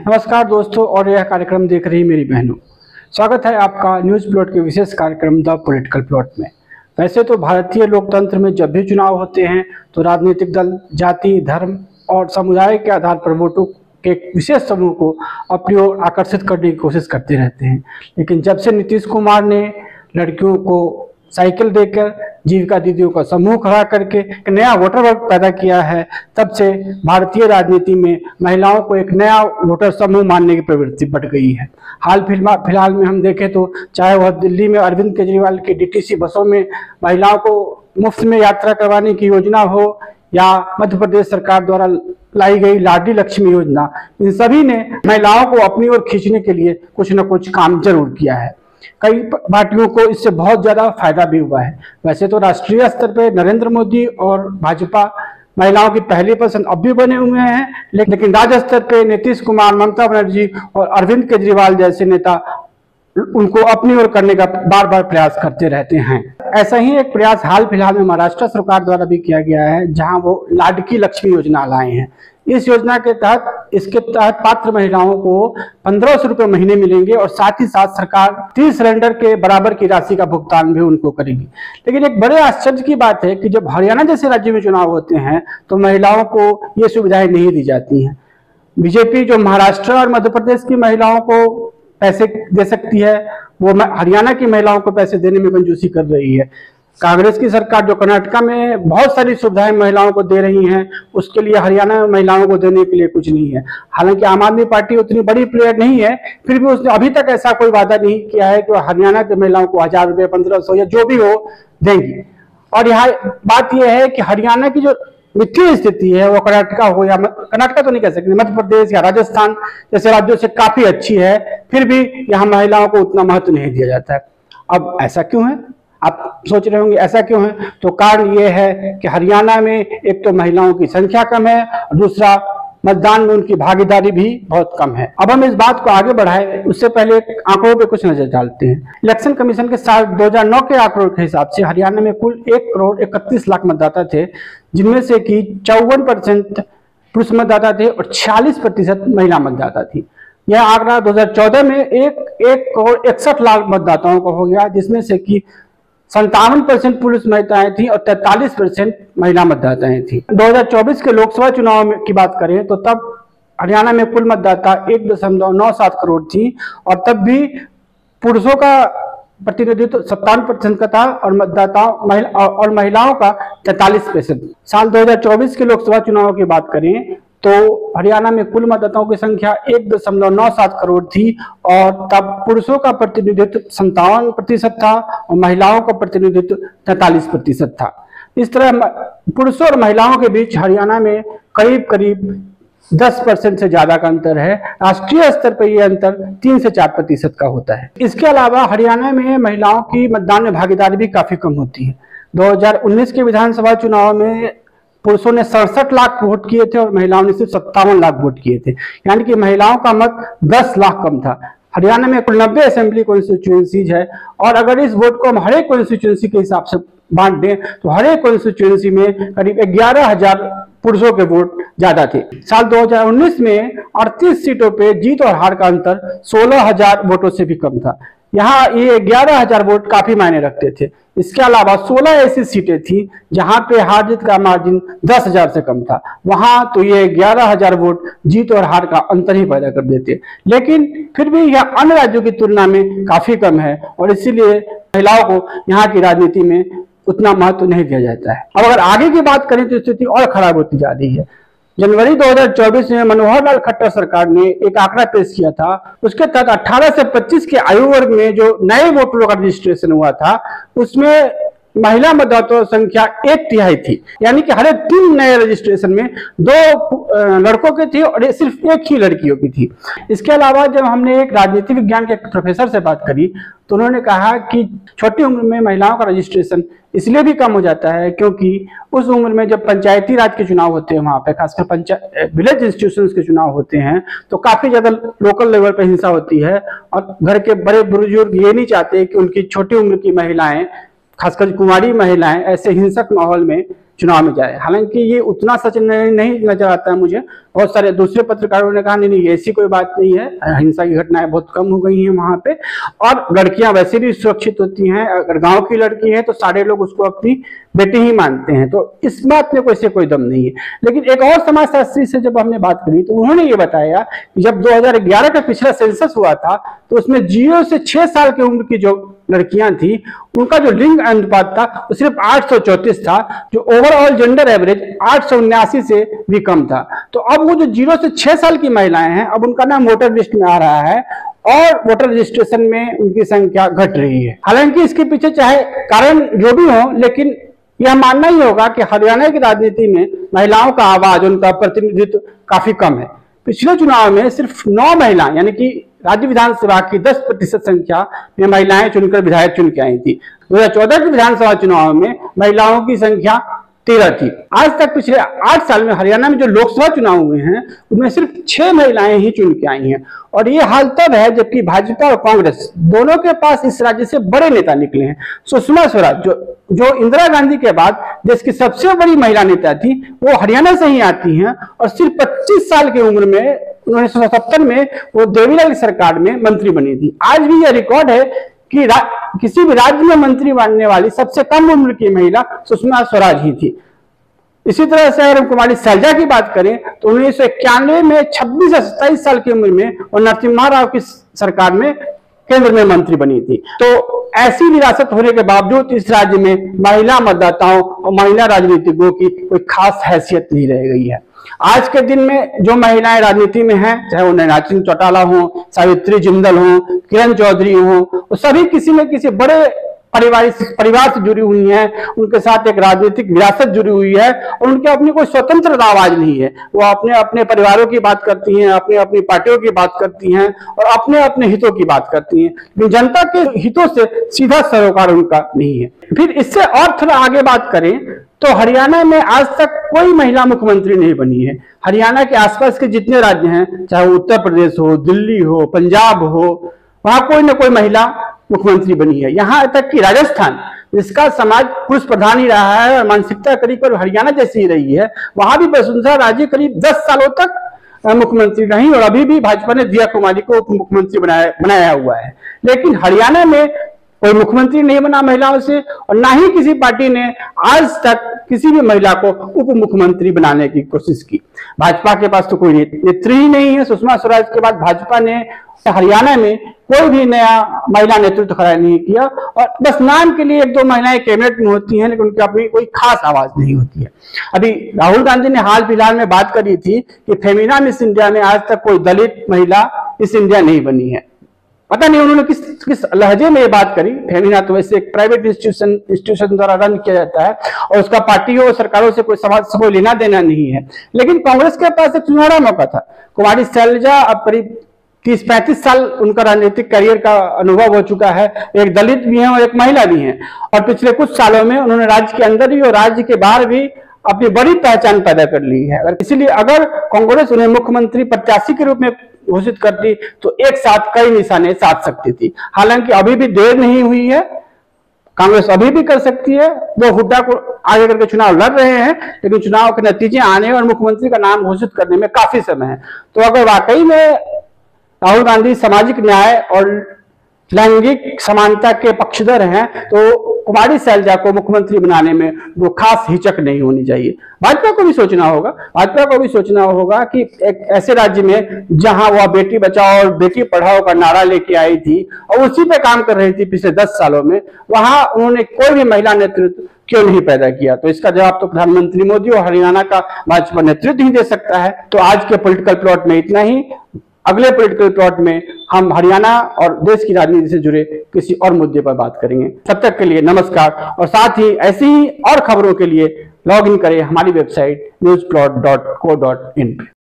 नमस्कार दोस्तों, और यह कार्यक्रम देख रही मेरी बहनों, स्वागत है आपका न्यूज़ प्लॉट के विशेष कार्यक्रम द पॉलिटिकल प्लॉट में। वैसे तो भारतीय लोकतंत्र में जब भी चुनाव होते हैं तो राजनीतिक दल जाति, धर्म और समुदाय के आधार पर वोटों के एक विशेष समूह को अपनी ओर आकर्षित करने की कोशिश करते रहते हैं। लेकिन जब से नीतीश कुमार ने लड़कियों को साइकिल देकर, जीविका दीदियों का समूह खड़ा करके एक नया वोटर वर्ग पैदा किया है, तब से भारतीय राजनीति में महिलाओं को एक नया वोटर समूह मानने की प्रवृत्ति बढ़ गई है। हाल फिलहाल में हम देखें तो चाहे वह दिल्ली में अरविंद केजरीवाल की डीटीसी बसों में महिलाओं को मुफ्त में यात्रा करवाने की योजना हो, या मध्य प्रदेश सरकार द्वारा लाई गई लाडली लक्ष्मी योजना, इन सभी ने महिलाओं को अपनी ओर खींचने के लिए कुछ न कुछ काम जरूर किया है। कई पार्टियों को इससे बहुत ज्यादा फायदा भी हुआ है। वैसे तो राष्ट्रीय स्तर पर नरेंद्र मोदी और भाजपा महिलाओं की पहली पसंद अब भी बने हुए हैं, लेकिन राज्य स्तर पर नीतीश कुमार, ममता बनर्जी और अरविंद केजरीवाल जैसे नेता उनको अपनी ओर करने का बार बार प्रयास करते रहते हैं। ऐसा ही एक प्रयास हाल फिलहाल में महाराष्ट्र सरकार द्वारा भी किया गया है, जहां वो लाडली लक्ष्मी योजना लाए हैं। इस योजना के तहत इसके तहत पात्र महिलाओं को 1500 रुपये महीने मिलेंगे और साथ ही साथ सरकार 30 सिलेंडर के बराबर की राशि का भुगतान भी उनको करेगी। लेकिन एक बड़े आश्चर्य की बात है कि जब हरियाणा जैसे राज्य में चुनाव होते हैं तो महिलाओं को ये सुविधाएं नहीं दी जाती हैं। बीजेपी जो महाराष्ट्र और मध्य प्रदेश की महिलाओं को पैसे दे सकती है, वो हरियाणा की महिलाओं को पैसे देने में कंजूसी कर रही है। कांग्रेस की सरकार जो कर्नाटका में बहुत सारी सुविधाएं महिलाओं को दे रही हैं, उसके लिए हरियाणा में महिलाओं को देने के लिए कुछ नहीं है। हालांकि आम आदमी पार्टी उतनी बड़ी प्लेयर नहीं है, फिर भी उसने अभी तक ऐसा कोई वादा नहीं किया है कि वह हरियाणा के महिलाओं को 1000 रुपये, 1500 या जो भी हो देंगी। और यहाँ बात यह है कि हरियाणा की जो वित्तीय स्थिति है वो कर्नाटका हो, या कर्नाटका तो नहीं कह सकते, मध्य प्रदेश या राजस्थान जैसे राज्यों से काफी अच्छी है, फिर भी यहाँ महिलाओं को उतना महत्व नहीं दिया जाता है। अब ऐसा क्यों है, आप सोच रहे होंगे ऐसा क्यों है? तो कारण ये है कि हरियाणा में एक तो महिलाओं की संख्या कम है और दूसरा मतदान में उनकी भागीदारी भी बहुत कम है। अब हम इस बात को आगे बढ़ाएं, उससे पहले आंकड़ों पे कुछ नजर डालते हैं। इलेक्शन कमीशन के साल 2009 के आंकड़ों के हिसाब से हरियाणा में कुल 1,31,00,000 मतदाता थे, जिनमें से कि 54% पुरुष मतदाता थे और 46% महिला मतदाता थी। यह आंकड़ा 2014 में 1,61,00,000 मतदाताओं का हो गया, जिसमें से कि 57% पुरुष महिलाएं थी और 43% महिला मतदाताएं थी। 2024 के लोकसभा चुनाव की बात करें तो तब हरियाणा में कुल मतदाता 1.97 करोड़ थी, और तब भी पुरुषों का प्रतिनिधित्व 57% का था और महिलाओं का 43%। साल 2024 के लोकसभा चुनाव की बात करें तो हरियाणा में कुल मतदाताओं की संख्या 1.97 करोड़ थी, और तब पुरुषों का प्रतिनिधित्व 57% था और महिलाओं का प्रतिनिधित्व 43% था। इस तरह पुरुषों और महिलाओं के बीच हरियाणा में करीब करीब 10% से ज्यादा का अंतर है। राष्ट्रीय स्तर पर यह अंतर 3 से 4% का होता है। इसके अलावा हरियाणा में महिलाओं की मतदान में भागीदारी भी काफी कम होती है। 2019 के विधानसभा चुनाव में पुरुषों ने 67 लाख वोट किए थे और महिलाओं ने सिर्फ 57 लाख वोट किए थे, यानी कि महिलाओं का मत 10 लाख कम था। हरियाणा में कुल 90 असेंबली कॉन्स्टिट्यूएंसीज है, और अगर इस वोट को हम हर एक कॉन्स्टिट्यूएंसी के हिसाब से बांट दें तो हर एक कॉन्स्टिट्यूएंसी में करीब 11,000 पुरुषों के वोट ज्यादा थे। साल 2019 में 38 सीटों पे जीत और हार का अंतर 16,000 वोटों से भी कम था। यहाँ ये 11,000 वोट काफी मायने रखते थे। इसके अलावा 16 ऐसी सीटें थी जहां पे हार जीत का मार्जिन 10,000 से कम था। वहां तो ये 11,000 वोट जीत और हार का अंतर ही पैदा कर देते, लेकिन फिर भी यह अन्य राज्यों की तुलना में काफी कम है, और इसीलिए महिलाओं को यहाँ की राजनीति में उतना महत्व नहीं दिया जाता है। अब अगर आगे की बात करें तो स्थिति और खराब होती जा रही है। जनवरी 2024 में मनोहर लाल खट्टर सरकार ने एक आंकड़ा पेश किया था। उसके तहत 18 से 25 के आयु वर्ग में जो नए वोटरों का रजिस्ट्रेशन हुआ था, उसमें महिला मतदाताओं की संख्या 1/3 थी, यानी कि हर 3 नए रजिस्ट्रेशन में 2 लड़कों की थी और सिर्फ 1 ही लड़कियों की थी। इसके अलावा जब हमने एक राजनीति विज्ञान के प्रोफेसर से बात करी तो उन्होंने कहा कि छोटी उम्र में महिलाओं का रजिस्ट्रेशन इसलिए भी कम हो जाता है क्योंकि उस उम्र में जब पंचायती राज के चुनाव होते हैं, वहां पे खासकर विलेज इंस्टीट्यूशंस के चुनाव होते हैं, तो काफी ज्यादा लोकल लेवल पर हिंसा होती है, और घर के बड़े बुजुर्ग ये नहीं चाहते कि उनकी छोटी उम्र की महिलाएं, खासकर कुंवारी महिलाएं, ऐसे हिंसक माहौल में चुनाव में जाए। हालांकि ये उतना सच नहीं नजर आता है मुझे। बहुत सारे दूसरे पत्रकारों ने कहा नहीं ऐसी कोई बात नहीं है, हिंसा की घटनाएं बहुत कम हो गई हैं वहां पे, और लड़कियां वैसे भी सुरक्षित होती हैं। अगर गांव की लड़की है तो सारे लोग उसको अपनी बेटी ही मानते हैं, तो इस बात में कोई दम नहीं है। लेकिन एक और समाजशास्त्री से जब हमने बात करी तो उन्होंने ये बताया कि जब 2011 का पिछला सेंसस हुआ था तो उसमें 0 से 6 साल की उम्र की जो लड़कियां थी उनका जो लिंग अनुपात था वो सिर्फ 834 था, जो ओवरऑल जेंडर एवरेज 879 से भी कम था। तो अब वो जो 0 से 6 साल की महिलाएं हैं अब उनका नाम वोटर लिस्ट में आ रहा है और वोटर रजिस्ट्रेशन में उनकी संख्या घट रही है। हालांकि इसके पीछे चाहे कारण जो भी हो, लेकिन यह मानना ही होगा कि हरियाणा की राजनीति में महिलाओं का आवाज, उनका प्रतिनिधित्व काफी कम है। पिछले चुनाव में सिर्फ 9 महिला यानी कि राज्य विधानसभा की 10% संख्या में महिलाएं चुनकर विधायक चुन के आई थी। 2014 के विधानसभा चुनाव में महिलाओं की संख्या 13 थी। आज तक पिछले 8 साल में हरियाणा में जो लोकसभा चुनाव हुए हैं उनमें सिर्फ 6 महिलाएं ही चुन के आई हैं। और ये हाल तब है जबकि भाजपा और कांग्रेस दोनों के पास इस राज्य से बड़े नेता निकले हैं। सुषमा स्वराज जो इंदिरा गांधी के बाद देश की सबसे बड़ी महिला नेता थी, वो हरियाणा से ही आती हैं और सिर्फ 25 साल की उम्र में 1970 में वो देवीलाल सरकार में मंत्री बनी थी। आज भी यह रिकॉर्ड है कि किसी भी राज्य में मंत्री बनने वाली सबसे कम उम्र की महिला सुषमा स्वराज ही थी। इसी तरह से अगर हम कुमारी सैलजा की बात करें तो 1991 में 26 से 27 साल की उम्र में और नरसिम्हा राव की सरकार में केंद्र में मंत्री बनी थी। तो ऐसी विरासत होने के बावजूद इस राज्य में महिला मतदाताओं और महिला राजनीतिज्ञों की कोई खास हैसियत नहीं रह गई है। आज के दिन में जो महिलाएं राजनीति में हैं, चाहे वो नैनासिंह चौटाला हो, सावित्री जिंदल हो, किरण चौधरी हो, वो सभी किसी न किसी बड़े परिवार से जुड़ी हुई हैं। उनके साथ एक राजनीतिक विरासत जुड़ी हुई है और उनके अपनी कोई स्वतंत्र आवाज नहीं है। वो अपने अपने परिवारों की बात करती हैं, अपने अपनी पार्टियों की बात करती हैं और अपने अपने हितों की बात करती हैं, लेकिन जनता के हितों से सीधा सरोकार उनका नहीं है। फिर इससे और थोड़ा आगे बात करें तो हरियाणा में आज तक कोई महिला मुख्यमंत्री नहीं बनी है। हरियाणा के आसपास के जितने राज्य हैं, चाहे वो उत्तर प्रदेश हो, दिल्ली हो, पंजाब हो, वहां कोई ना कोई महिला मुख्यमंत्री बनी है। यहां तक कि राजस्थान, जिसका समाज पुरुष प्रधान ही रहा है और मानसिकता करीब हरियाणा जैसी ही रही है, वहां भी वसुंधरा राजे करीब 10 सालों तक मुख्यमंत्री रही और अभी भी भाजपा ने दिया कुमारी को उप मुख्यमंत्री बनाया हुआ है। लेकिन हरियाणा में कोई मुख्यमंत्री नहीं बना महिलाओं से और ना ही किसी पार्टी ने आज तक किसी भी महिला को उप मुख्यमंत्री बनाने की कोशिश की। भाजपा के पास तो कोई नेत्री ही नहीं है। सुषमा स्वराज के बाद भाजपा ने हरियाणा में कोई भी नया महिला नेतृत्व खड़ा नहीं किया और बस नाम के लिए 1-2 महिलाएं कैबिनेट में होती हैं, लेकिन उनकी अपनी कोई खास आवाज नहीं होती है। अभी राहुल गांधी ने हाल फिलहाल में बात करी थी कि फेमिना मिस इंडिया में आज तक कोई दलित महिला मिस इंडिया नहीं बनी है। पता नहीं उन्होंने किस लहजे में ये बात करी। फेमिना तो वैसे एक प्राइवेट इंस्टीट्यूशन द्वारा रन किया जाता है और उसका पार्टियों और सरकारों से कोई समाज से कोई लेना देना नहीं है। लेकिन कांग्रेस के पास एक सुनहरा मौका था। कुमारी सैलजा अब करीब 30-35 साल उनका राजनीतिक करियर का अनुभव हो चुका है। एक दलित भी हैं और एक महिला भी हैं और पिछले कुछ सालों में उन्होंने राज्य के अंदर भी और राज्य के बाहर भी अपनी बड़ी पहचान पैदा कर ली है। इसीलिए अगर कांग्रेस उन्हें मुख्यमंत्री प्रत्याशी के रूप में घोषित करती तो एक साथ कई निशाने साध सकती थी। हालांकि अभी भी देर नहीं हुई है, कांग्रेस अभी भी कर सकती है। वो हुड्डा को आगे करके चुनाव लड़ रहे हैं, लेकिन चुनाव के नतीजे आने और मुख्यमंत्री का नाम घोषित करने में काफी समय है। तो अगर वाकई में राहुल गांधी सामाजिक न्याय और लैंगिक समानता के पक्षधर हैं तो कुमारी सैलजा को मुख्यमंत्री बनाने में वो खास हिचक नहीं होनी चाहिए। भाजपा को भी सोचना होगा कि एक ऐसे राज्य में जहां वह बेटी बचाओ और बेटी पढ़ाओ का नारा लेके आई थी और उसी पे काम कर रही थी पिछले 10 सालों में, वहां उन्होंने कोई भी महिला नेतृत्व क्यों नहीं पैदा किया। तो इसका जवाब तो प्रधानमंत्री मोदी और हरियाणा का भाजपा नेतृत्व ही दे सकता है। तो आज के पॉलिटिकल प्लॉट में इतना ही। अगले पॉलिटिकल प्लॉट में हम हरियाणा और देश की राजनीति से जुड़े किसी और मुद्दे पर बात करेंगे। तब तक के लिए नमस्कार और साथ ही ऐसी ही और खबरों के लिए लॉग इन करें हमारी वेबसाइट newsplot.co.in पे।